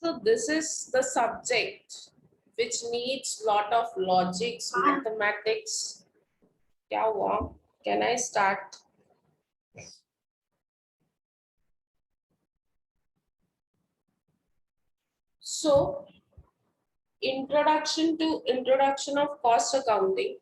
So this is the subject which needs lot of logics, mathematics. क्या हुआ? Can I start? So introduction of cost accounting.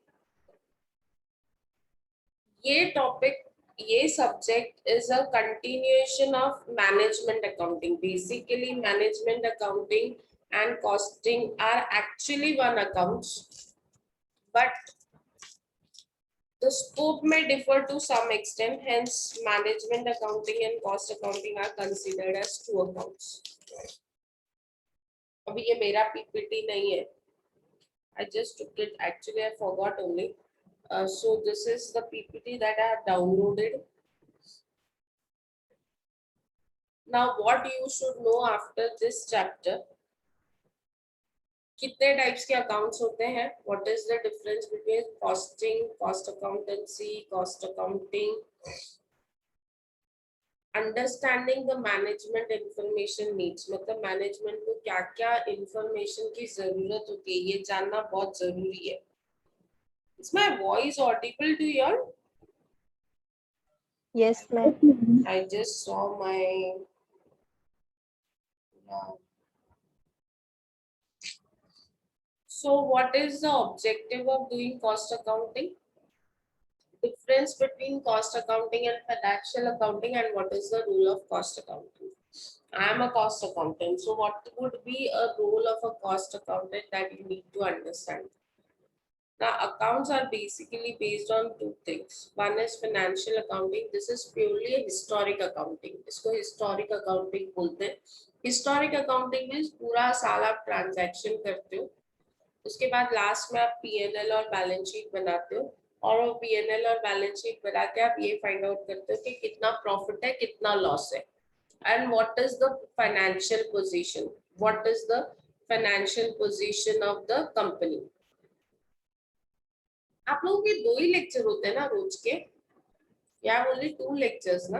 ये topic, ये subject is a continuation of management accounting. Basically, management accounting and costing are actually one accounts, but the scope may differ to some extent. Hence, management accounting and cost accounting are considered as two accounts. अभी ये मेरा PPT नहीं है. I just took it. Actually, I forgot only. So this is the PPT that I have downloaded. Now, what you should know after this chapter? कितने types के accounts होते हैं? What is the difference between costing, cost accountancy, cost accounting? Understanding the management information needs, मतलब management को क्या क्या information की जरूरत होती है ये जानना बहुत जरूरी है. Is my voice audible to your? Yes, ma'am. I just saw my so what is the objective of doing cost accounting? Difference between cost accounting and financial accounting, and what is the role of cost accounting? I am a cost accountant, so what would be a role of a cost accountant that you need to understand? Now, accounts are basically based on two things. One is financial accounting. This is purely a historic accounting. इसको historic accounting बोलते हैं. Historic accounting means पूरा साल आप transaction करते हो. उसके बाद लास्ट में आप P&L और बैलेंस शीट बनाते हो, और वो P&L और बैलेंस शीट बना के आप ये फाइंड आउट करते हो कि कितना प्रॉफिट है, कितना लॉस है, and what is the financial position, what is the financial position of the company. आप लोगों के दो ही लेक्चर होते हैं ना रोज के? या ओनली टू लेक्चर्स ना?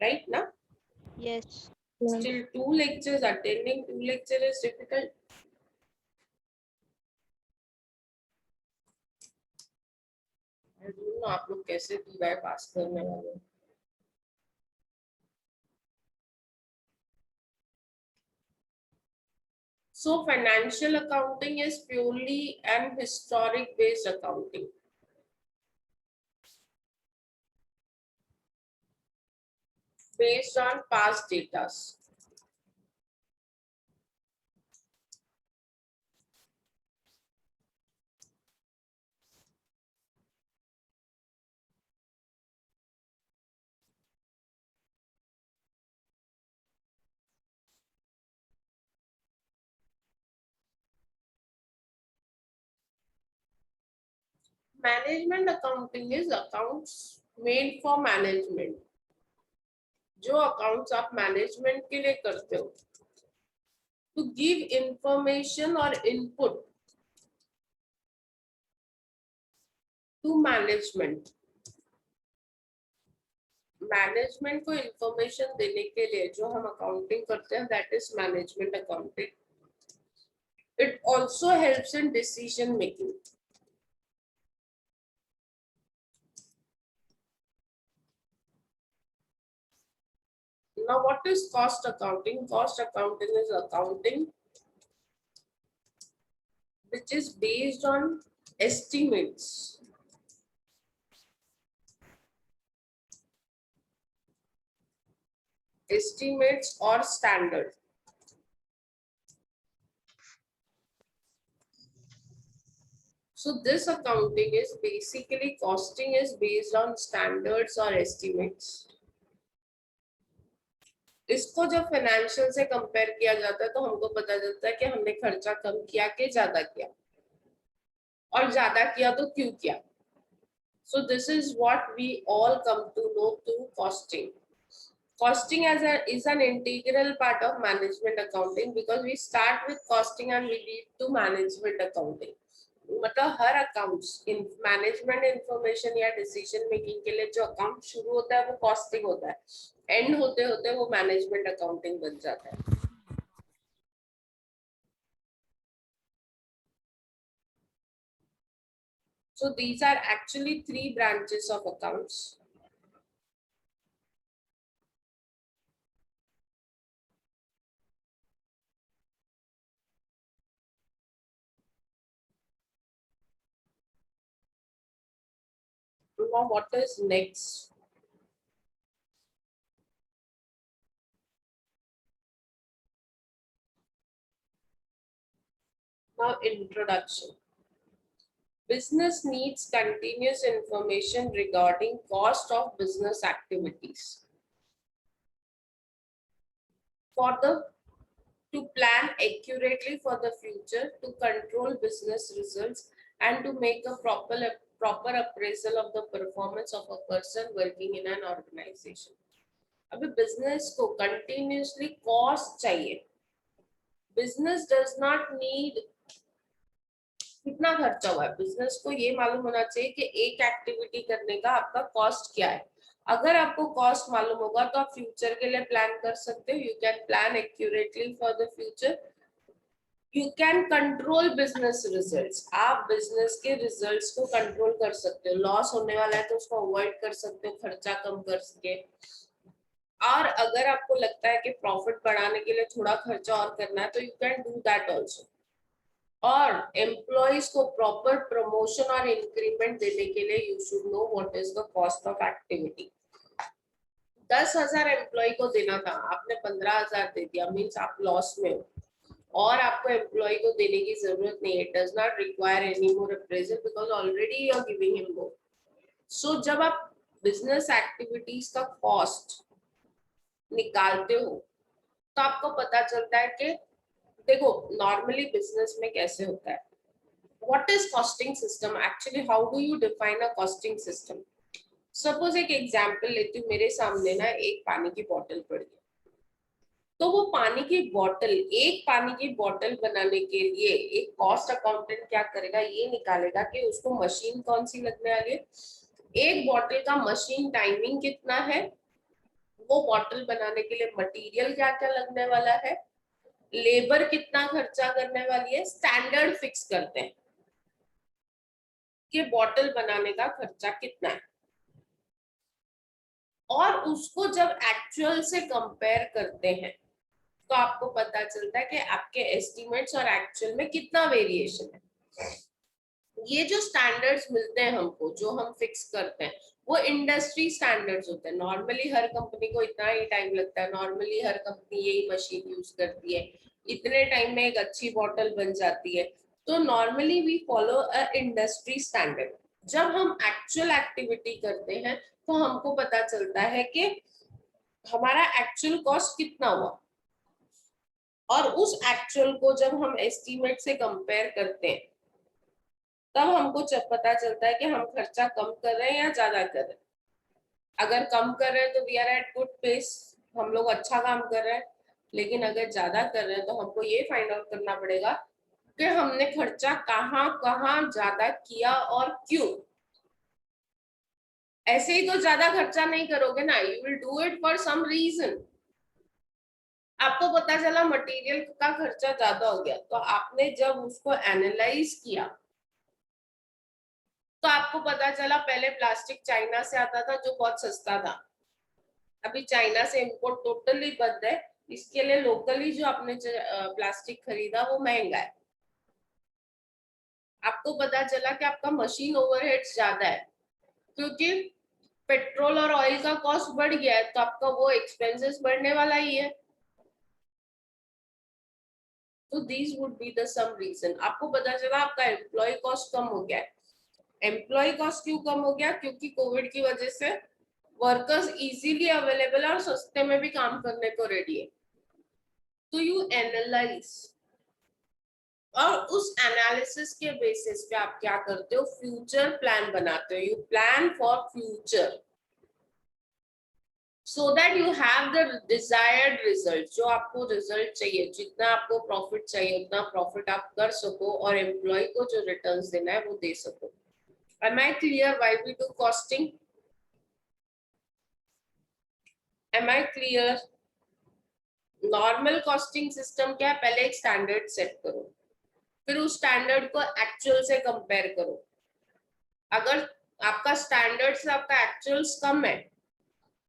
राइट ना? Yes. Still two lectures. Attending two lecture is difficult. I don't know आप लोग कैसे DY पास करने वाले हो. So financial accounting is purely an historic based accounting. Based on past data. Management accounting is accounts made for management. जो accounts आप management के लिए करते हो, to give information or input to management. Management को इंफॉर्मेशन देने के लिए जो हम अकाउंटिंग करते हैं, that is management accounting. It also helps in decision making. Now, what is cost accounting? Cost accounting is accounting which is based on estimates. Estimates or standard. So this accounting is basically costing is based on standards or estimates. इसको जब financial से compare किया जाता है तो हमको पता चलता है कि हमने खर्चा कम किया कि ज्यादा किया, और ज्यादा किया तो क्यों किया. So this is what we all come to know through costing. Costing is an integral part of management accounting because we start with costing and we lead to management accounting. मतलब हर अकाउंट्स इन मैनेजमेंट इंफॉर्मेशन या decision making के लिए जो account शुरू होता है वो costing होता है, एंड होते होते वो मैनेजमेंट अकाउंटिंग बन जाता है. So these are actually three branches of accounts. Now what is next? Now introduction. Business needs continuous information regarding cost of business activities. For the to plan accurately for the future, to control business results, and to make a proper appraisal of the performance of a person working in an organization. अभी business को continuously cost चाहिए. Business does not need कितना खर्चा हुआ है. Business को ये मालूम होना चाहिए कि एक एक्टिविटी करने का आपका कॉस्ट क्या है. अगर आपको कॉस्ट मालूम होगा तो आप फ्यूचर के लिए प्लान कर सकते हो. You can plan accurately for the future. You can control business results. आप बिजनेस के रिजल्ट्स को कंट्रोल कर सकते हो. लॉस होने वाला है तो उसको अवॉइड कर सकते हो, खर्चा कम कर सके. और अगर आपको लगता है कि प्रॉफिट बढ़ाने के लिए थोड़ा खर्चा और करना है तो you can do that also. और एम्प्लॉइज को प्रॉपर प्रमोशन और इंक्रीमेंट देने के लिए you should know what is the cost of activity. 10,000 employee को देना था, आपने 15,000 दे दिया, मीन्स आप लॉस में हो. और आपको एम्प्लॉय को देने की जरूरत नहीं है. It does not require any more appraisal because already you are giving him more. So जब आप बिजनेस एक्टिविटीज का कॉस्ट निकालते हो तो आपको पता चलता है कि देखो नॉर्मली बिजनेस में कैसे होता है. What is costing system actually? How do you define a costing system? Suppose एक एग्जांपल लेती हूँ. मेरे सामने ना एक पानी की बोतल पड़ी है. तो वो पानी की बोतल, एक पानी की बोतल बनाने के लिए एक कॉस्ट अकाउंटेंट क्या करेगा, ये निकालेगा कि उसको मशीन कौन सी लगने वाली है, एक बोतल का मशीन टाइमिंग कितना है, वो बोतल बनाने के लिए मटेरियल क्या क्या लगने वाला है, लेबर कितना खर्चा करने वाली है. स्टैंडर्ड फिक्स करते हैं कि बोतल बनाने का खर्चा कितना है. और उसको जब एक्चुअल से कंपेयर करते हैं तो आपको पता चलता है कि आपके एस्टिमेट्स और एक्चुअल में कितना वेरिएशन है. ये जो स्टैंडर्ड्स मिलते हैं हमको, जो हम फिक्स करते हैं, वो इंडस्ट्री स्टैंडर्ड्स होते हैं. नॉर्मली हर कंपनी को इतना ही टाइम लगता है, नॉर्मली हर कंपनी यही मशीन यूज करती है, इतने टाइम में एक अच्छी बॉटल बन जाती है. तो normally we follow a industry standard. जब हम एक्चुअल एक्टिविटी करते हैं तो हमको पता चलता है कि हमारा एक्चुअल कॉस्ट कितना हुआ. और उस एक्चुअल को जब हम एस्टीमेट से कंपेयर करते हैं तब हमको पता चलता है कि हम खर्चा कम कर रहे हैं या ज्यादा कर रहे हैं. अगर कम कर रहे हैं तो we are at good pace, हम लोग अच्छा काम कर रहे हैं. लेकिन अगर ज्यादा कर रहे हैं तो हमको ये फाइंड आउट करना पड़ेगा कि हमने खर्चा कहाँ कहाँ ज्यादा किया और क्यों. ऐसे ही तो ज्यादा खर्चा नहीं करोगे ना. You will do it for some reason. आपको पता चला मटेरियल का खर्चा ज्यादा हो गया तो आपने जब उसको एनालाइज किया तो आपको पता चला पहले प्लास्टिक चाइना से आता था जो बहुत सस्ता था. अभी चाइना से इंपोर्ट टोटली बंद है. इसके लिए लोकली जो आपने प्लास्टिक खरीदा वो महंगा है. आपको पता चला कि आपका मशीन ओवरहेड्स ज्यादा है क्योंकि पेट्रोल और ऑयल का कॉस्ट बढ़ गया है तो आपका वो एक्सपेंसेस बढ़ने वाला ही है. तो these would be the some reason. आपको पता चला आपका एम्प्लॉय कॉस्ट कम हो गया है. एम्प्लॉय कॉस्ट क्यों कम हो गया? क्योंकि कोविड की वजह से वर्कर्स इजीली अवेलेबल और सस्ते में भी काम करने को रेडी है. तो यू एनालाइज और उस एनालिसिस के बेसिस पे आप क्या करते हो, फ्यूचर प्लान बनाते हो. You plan for future so that you have the desired result. जो आपको रिजल्ट चाहिए, जितना आपको प्रॉफिट चाहिए उतना प्रॉफिट आप कर सको और एम्प्लॉय को जो रिटर्न्स देना है वो दे सको. Am I clear why we do costing? Am I clear? Normal costing system क्या है? पहले एक स्टैंडर्ड सेट करो, फिर उस स्टैंडर्ड को एक्चुअल से कंपेयर करो. अगर आपका स्टैंडर्ड से आपका एक्चुअल्स कम है,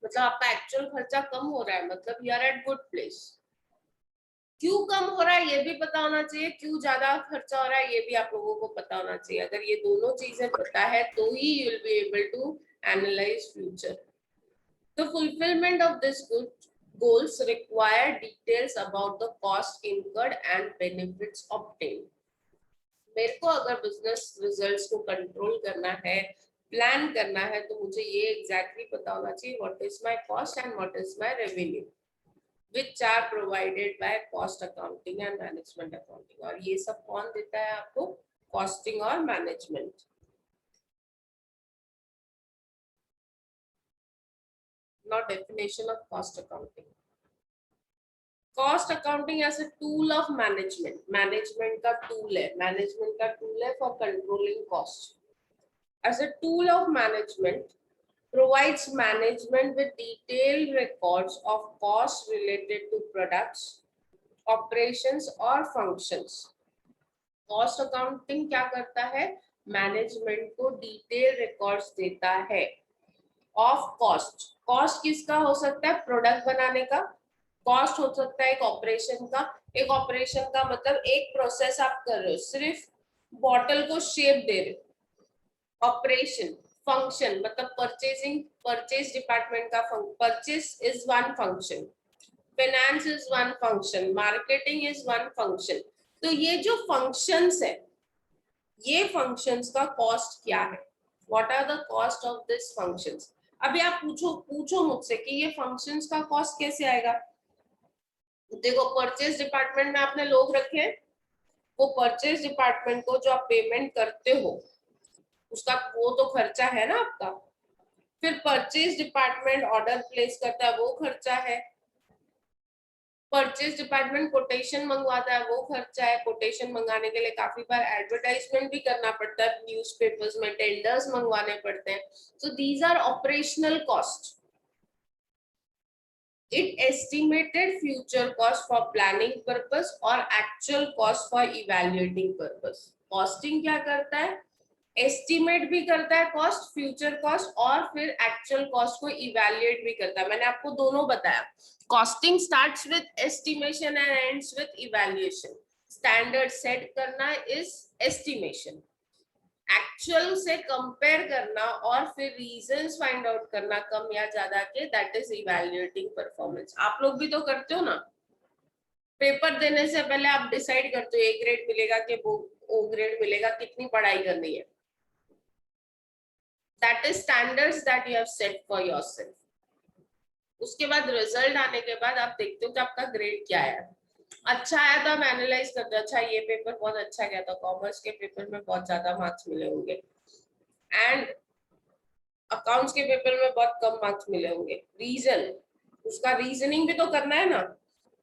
मतलब आपका एक्चुअल खर्चा कम हो रहा है, मतलब you are at good place. क्यों कम हो रहा है ये भी पता होना चाहिए, क्यों ज्यादा खर्चा हो रहा है ये भी आप लोगों को पता होना चाहिए। अगर ये दोनों चीजें पता है तो ही you will be able to analyse future. The fulfillment of this good goals require details about the cost incurred and benefits obtained. मेरे को अगर बिजनेस रिजल्ट्स को कंट्रोल करना है, प्लान करना है, तो मुझे ये एग्जैक्टली पता होना चाहिए what is my cost and what is my revenue, which are provided by cost accounting and management accounting। और ये सब कौन देता है आपको? कॉस्टिंग और management. Now definition of cost accounting। Cost accounting as a tool of management, management का tool है, मैनेजमेंट का टूल है for controlling cost. As a tool of management provides management with detailed records of costs related to products, operations or functions। Cost accounting क्या करता है? Management को detail records देता है ऑफ कॉस्ट। कॉस्ट किसका हो सकता है? प्रोडक्ट बनाने का कॉस्ट हो सकता है, एक ऑपरेशन का। एक ऑपरेशन का मतलब एक प्रोसेस आप कर रहे हो, सिर्फ बॉटल को शेप दे रहे हो। ऑपरेशन फंक्शन मतलब परचेजिंग, परचेज डिपार्टमेंट का purchase is one function, finance is one function, marketing is one function. तो ये जो फंक्शंस है, ये फंक्शंस का कॉस्ट क्या है? What are the cost of this functions? अभी आप पूछो मुझसे कि ये फंक्शंस का कॉस्ट कैसे आएगा। देखो, परचेज डिपार्टमेंट में आपने लोग रखे हैं, वो परचेज डिपार्टमेंट को जो आप पेमेंट करते हो उसका वो तो खर्चा है ना आपका। फिर परचेज डिपार्टमेंट ऑर्डर प्लेस करता है, वो खर्चा है। परचेज डिपार्टमेंट कोटेशन मंगवाता है, वो खर्चा है। कोटेशन मंगाने के लिए काफी बार एडवर्टाइजमेंट भी करना पड़ता है, न्यूज़पेपर्स में टेंडर्स मंगवाने पड़ते हैं। So these are operational cost. It estimated future cost for planning purpose और actual cost for evaluating purpose। Costing क्या करता है? एस्टिमेट भी करता है कॉस्ट, फ्यूचर कॉस्ट, और फिर एक्चुअल कॉस्ट को इवैल्यूएट भी करता है। मैंने आपको दोनों बताया। Costing starts with estimation and ends with evaluation. Standard set करना इज एस्टिमेशन, एक्चुअल से कंपेयर करना और फिर रीजंस फाइंड आउट करना कम या ज्यादा के, दैट इज इवैल्यूएटिंग परफॉर्मेंस। आप लोग भी तो करते हो ना, पेपर देने से पहले आप डिसाइड करते हो ए ग्रेड मिलेगा कि ओ ग्रेड मिलेगा, कितनी पढ़ाई करनी है। That is standards that you have set for yourself. उसके बाद रिजल्ट आने के बाद आप देखते हो कि आपका ग्रेड क्या है। अच्छा आया तो हम एनालाइज करते हैं, अच्छा ये पेपर बहुत अच्छा गया था, कॉमर्स के पेपर में बहुत ज्यादा मार्क्स मिले होंगे एंड अकाउंट्स के पेपर में बहुत कम मार्क्स मिले होंगे। रीजन, उसका रीजनिंग भी तो करना है ना,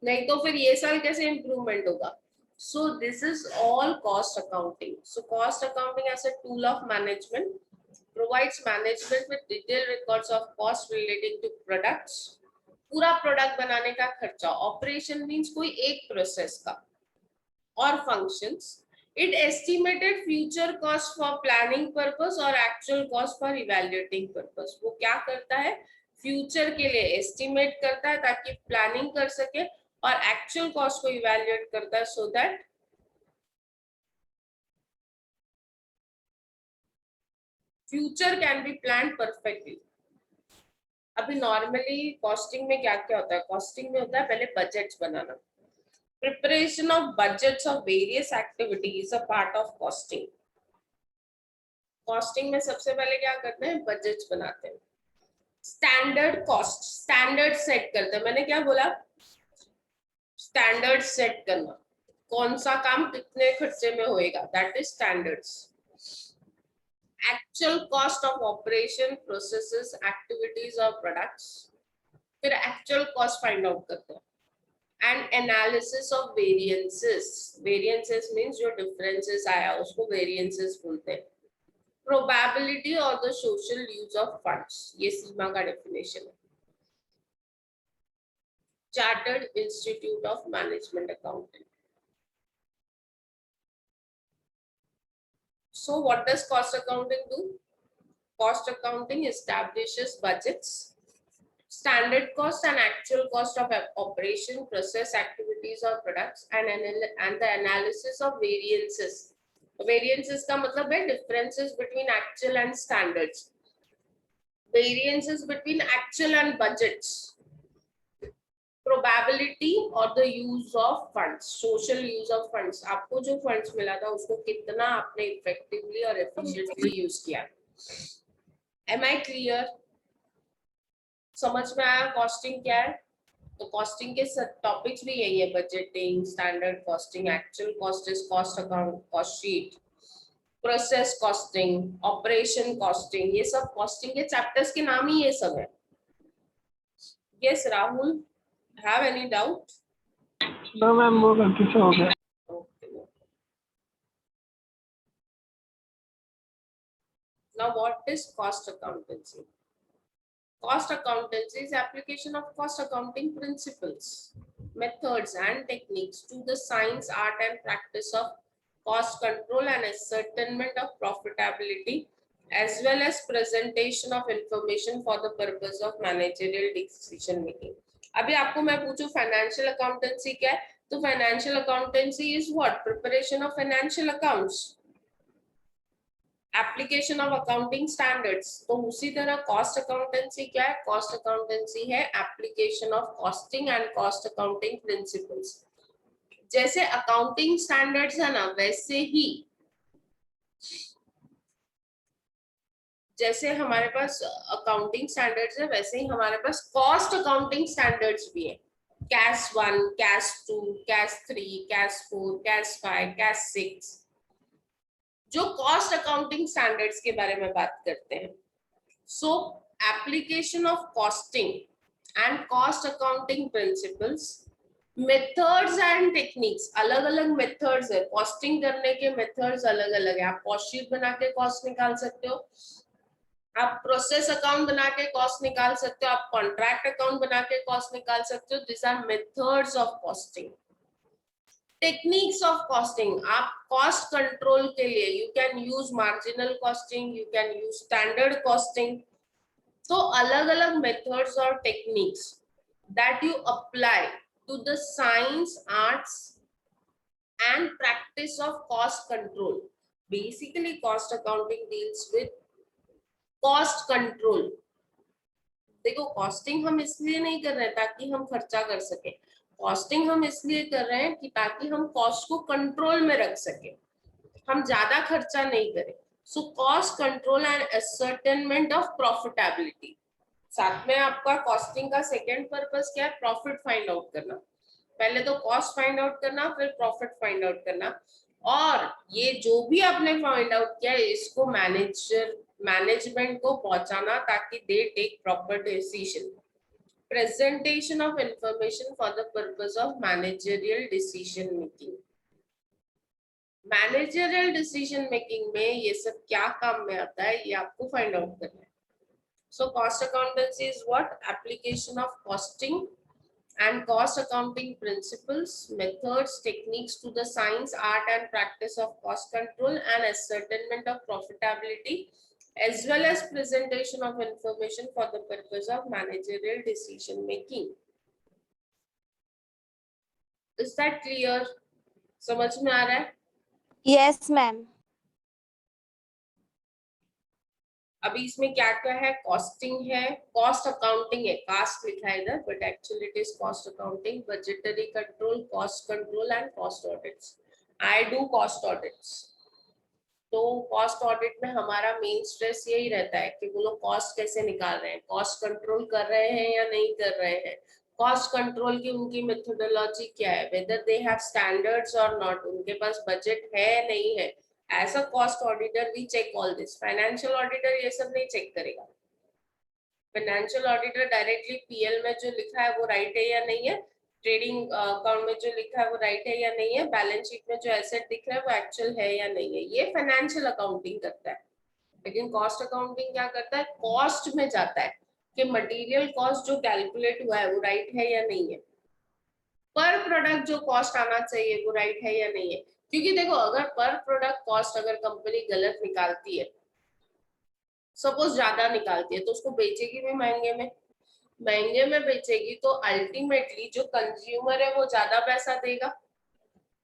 नहीं तो फिर ये साल कैसे इम्प्रूवमेंट होगा। So this is all cost accounting. So cost accounting as a tool of management provides management with detailed records of cost relating to products। पूरा प्रोडक्ट बनाने का खर्चा, ऑपरेशन मींस कोई एक प्रोसेस का, और functions. It estimated future cost for planning purpose और actual cost for evaluating purpose. वो क्या करता है? फ्यूचर के लिए एस्टिमेट करता है ताकि प्लानिंग कर सके, और एक्चुअल कॉस्ट को इवैल्यूएट करता है so that future can be planned perfectly. अभी नॉर्मली कॉस्टिंग में क्या क्या होता है? कॉस्टिंग में होता है पहले budgets banana. Preparation of budgets of various activities a part of costing. Costing में सबसे पहले क्या करते हैं? बजट्स बनाते हैं। स्टैंडर्ड कॉस्ट, स्टैंडर्ड सेट करते हैं। मैंने क्या बोला? स्टैंडर्ड सेट करना, कौन सा काम कितने खर्चे में होएगा, that is standards. Actual cost of operation, processes, activities और प्रोडक्ट्स। फिर एक्चुअल कॉस्ट फाइंड आउट करते हैं। And analysis of variances, variances means जो डिफरेंसेस आया उसको वेरिएंसेस बोलते हैं। प्रोबेबिलिटी और the social use of funds, ये सीमा का डेफिनेशन है। Chartered institute of management accounting. So what does cost accounting do? cost accounting establishes budgets, standard cost and actual cost of operation, process, activities or products, and the analysis of variances. Variances का मतलब है differences between actual and standards, variances between actual and budgets, probability or the use of funds, social use of funds. आपको जो funds मिला था उसको कितना आपने effectively और efficiently use किया. Am I clear? समझ में आया कॉस्टिंग क्या है? तो कॉस्टिंग के टॉपिक्स भी यही है, budgeting, standard costing, actual cost is cost account, cost sheet, process costing, operation costing, ये सब कॉस्टिंग के चैप्टर्स के नाम ही ये सब है. Yes Rahul, have any doubt? No ma'am, वो गलती से हो गया. Now what is cost accountancy? Cost accountancy is application of cost accounting principles, methods and techniques to the science, art and practice of cost control and ascertainment of profitability, as well as presentation of information for the purpose of managerial decision making. अभी आपको मैं पूछूं financial accountancy क्या है, तो financial accountancy is what? Preparation of financial accounts, application of accounting standards. तो उसी तरह कॉस्ट अकाउंटेंसी क्या है? कॉस्ट अकाउंटेंसी है application of costing and cost accounting principles. जैसे अकाउंटिंग स्टैंडर्ड्स है ना, वैसे ही जैसे हमारे पास अकाउंटिंग स्टैंडर्ड्स है, वैसे ही हमारे पास कॉस्ट अकाउंटिंग स्टैंडर्ड्स भी है. Cash 1, cash 2, cash 3, cash 4, cash 5, cash 6, जो कॉस्ट अकाउंटिंग स्टैंडर्ड्स के बारे में बात करते हैं. सो application of costing and cost accounting principles, methods and techniques. अलग अलग मेथड्स है कॉस्टिंग करने के, मेथड्स अलग अलग है. आप कॉस्ट शीट बना के कॉस्ट निकाल सकते हो, आप प्रोसेस अकाउंट बना के कॉस्ट निकाल सकते हो, आप कॉन्ट्रैक्ट अकाउंट बना के कॉस्ट निकाल सकते हो. This are methods of costing. Techniques of costing, आप कॉस्ट कंट्रोल के लिए you can use marginal costing, you can use standard costing. तो अलग अलग मेथड्स और techniques that you apply to the science, arts and practice of cost control. Basically cost accounting deals with cost control. देखो costing हम इसलिए नहीं कर रहे ताकि हम खर्चा कर सके, कॉस्टिंग हम इसलिए कर रहे हैं कि ताकि हम कॉस्ट को कंट्रोल में रख सके, हम ज्यादा खर्चा नहीं करें. So cost control and ascertainment of profitability. साथ में आपका कॉस्टिंग का सेकंड पर्पस क्या है? प्रॉफिट फाइंड आउट करना. पहले तो कॉस्ट फाइंड आउट करना, फिर प्रॉफिट फाइंड आउट करना. और ये जो भी आपने फाइंड आउट किया है इसको मैनेजमेंट को पहुंचाना ताकि they take proper decision. Presentation of information for the purpose of managerial decision making. Managerial decision making में ये सब क्या काम में आता है ये आपको फाइंड आउट करना है. So cost accountancy is what? Application of costing and cost accounting principles, methods, techniques to the science, art and practice of cost control and ascertainment of profitability, as well as presentation of information for the purpose of managerial decision making. Is that clear? समझ में आ रहा है? Yes, ma'am. अभी इसमें क्या क्या है? Costing है, कॉस्ट अकाउंटिंग है, कास्ट लिखा है इधर but actually it is cost accounting, budgetary control, cost control and cost audits. I do cost audits. तो कॉस्ट ऑडिट में हमारा मेन स्ट्रेस यही रहता है कि वो लोग कॉस्ट कैसे निकाल रहे हैं, कॉस्ट कंट्रोल कर रहे हैं या नहीं कर रहे हैं, कॉस्ट कंट्रोल की उनकी मेथोडोलॉजी क्या है, वेदर दे हैव स्टैंडर्ड्स और नॉट, उनके पास बजट है नहीं है. As a cost auditor we check all this. Financial auditor ये सब नहीं चेक करेगा. फाइनेंशियल ऑडिटर डायरेक्टली पीएल में जो लिखा है वो राइट है या नहीं है, ट्रेडिंग अकाउंट में जो लिखा है वो राइट है या नहीं है, बैलेंस शीट में जो एसेट दिख रहा है वो एक्चुअल है या नहीं है, ये फाइनेंशियल अकाउंटिंग करता है. लेकिन कॉस्ट अकाउंटिंग क्या करता है? कॉस्ट में जाता है कि मटेरियल कॉस्ट जो कैलकुलेट हुआ है वो राइट है या नहीं है, पर प्रोडक्ट जो कॉस्ट आना चाहिए वो राइट है या नहीं है. क्योंकि देखो अगर पर प्रोडक्ट कॉस्ट अगर कंपनी गलत निकालती है, सपोज ज्यादा निकालती है तो उसको बेचेगी भी महंगे में बेचेगी, तो अल्टीमेटली जो कंज्यूमर है वो ज्यादा पैसा देगा।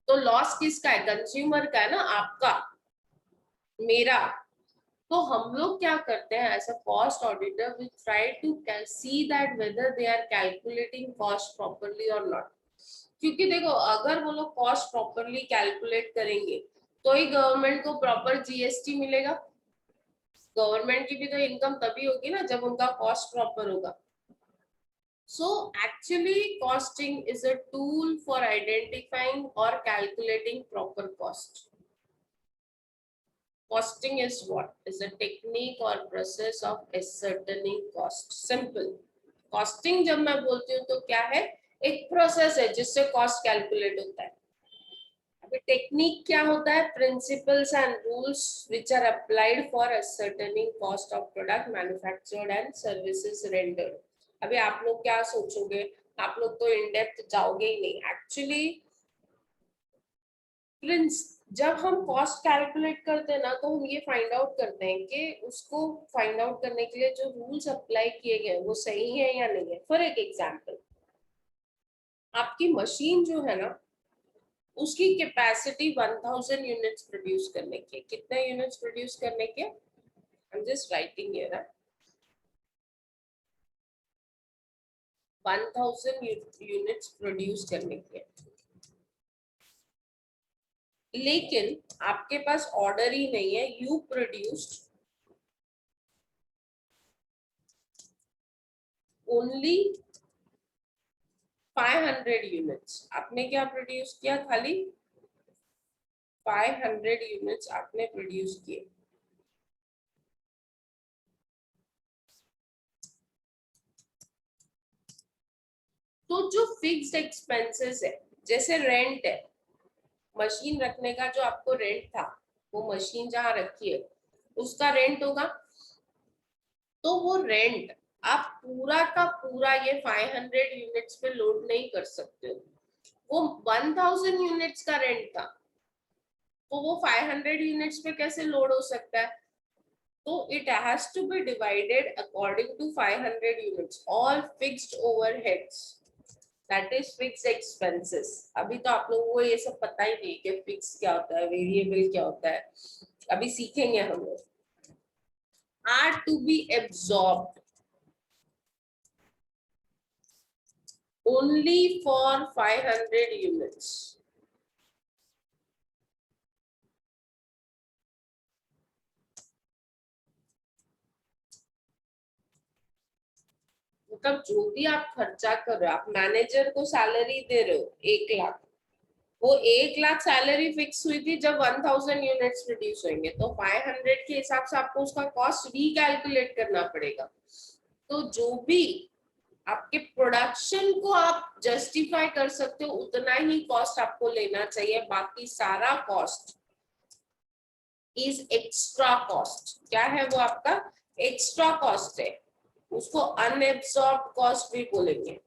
तो लॉस किसका है? कंज्यूमर का है ना, आपका, मेरा। तो हम लोग क्या करते हैं as a cost auditor, we try to see that whether they are calculating cost properly और नॉट। क्योंकि देखो, अगर वो लोग कॉस्ट प्रॉपरली कैलकुलेट करेंगे तो ही गवर्नमेंट को प्रॉपर जीएसटी मिलेगा। गवर्नमेंट की भी तो इनकम तभी होगी ना जब उनका कॉस्ट प्रॉपर होगा। So actually costing is a tool for identifying or calculating proper cost. Costing is what? Is a technique or process of ascertaining cost. Simple. Costing जब मैं बोलती हूँ तो क्या है? एक प्रोसेस है जिससे कॉस्ट कैलकुलेट होता है। अभी टेक्निक क्या होता है? Principles and rules which are applied for ascertaining cost of product manufactured and services rendered. अभी आप लोग क्या सोचोगे? आप लोग तो इन डेप्थ जाओगे ही नहीं। एक्चुअली जब हम कॉस्ट कैलकुलेट करते हैं ना, तो हम ये फाइंड आउट करते हैं कि उसको फाइंड आउट करने के लिए जो रूल्स अप्लाई किए गए वो सही है या नहीं है। फॉर एक एग्जांपल, आपकी मशीन जो है ना, उसकी कैपेसिटी 1000 यूनिट्स प्रोड्यूस करने की। कितने यूनिट्स प्रोड्यूस करने के? I am just writing here, 1000 units produce करने के। लेकिन आपके पास ऑर्डर ही नहीं है, यू प्रोड्यूस्ड ओनली 500 यूनिट्स। आपने क्या प्रोड्यूस किया? खाली 500 यूनिट्स आपने प्रोड्यूस किए। तो जो फिक्स्ड एक्सपेंसेस है, जैसे रेंट है, मशीन रखने का जो आपको रेंट था, वो मशीन जहां रखी है उसका रेंट होगा। तो वो रेंट आप पूरा का पूरा ये 500 यूनिट्स पे लोड नहीं कर सकते हो। वो 1000 यूनिट्स का रेंट था, तो वो 500 यूनिट्स पे कैसे लोड हो सकता है? तो it has to be divided according to 500 units, all fixed overheads, that is fixed expenses। अभी तो आप लोगों को ये सब पता ही नहीं कि फिक्स क्या होता है, वेरिएबल क्या होता है, अभी सीखेंगे हम लोग। are to be absorbed only for 500 units। मतलब जो भी आप खर्चा कर रहे हो, आप मैनेजर को सैलरी दे रहे हो 1 लाख, वो 1 लाख सैलरी फिक्स हुई थी जब 1000 यूनिट्स प्रोड्यूस होंगे, तो 500 के हिसाब से आपको उसका कॉस्ट रिकैलकुलेट करना पड़ेगा। तो जो भी आपके प्रोडक्शन को आप जस्टिफाई कर सकते हो उतना ही कॉस्ट आपको लेना चाहिए, बाकी सारा कॉस्ट इज एक्स्ट्रा कॉस्ट। क्या है वो? आपका एक्स्ट्रा कॉस्ट है, उसको अनएब्सॉर्ब्ड कॉस्ट भी बोलेंगे।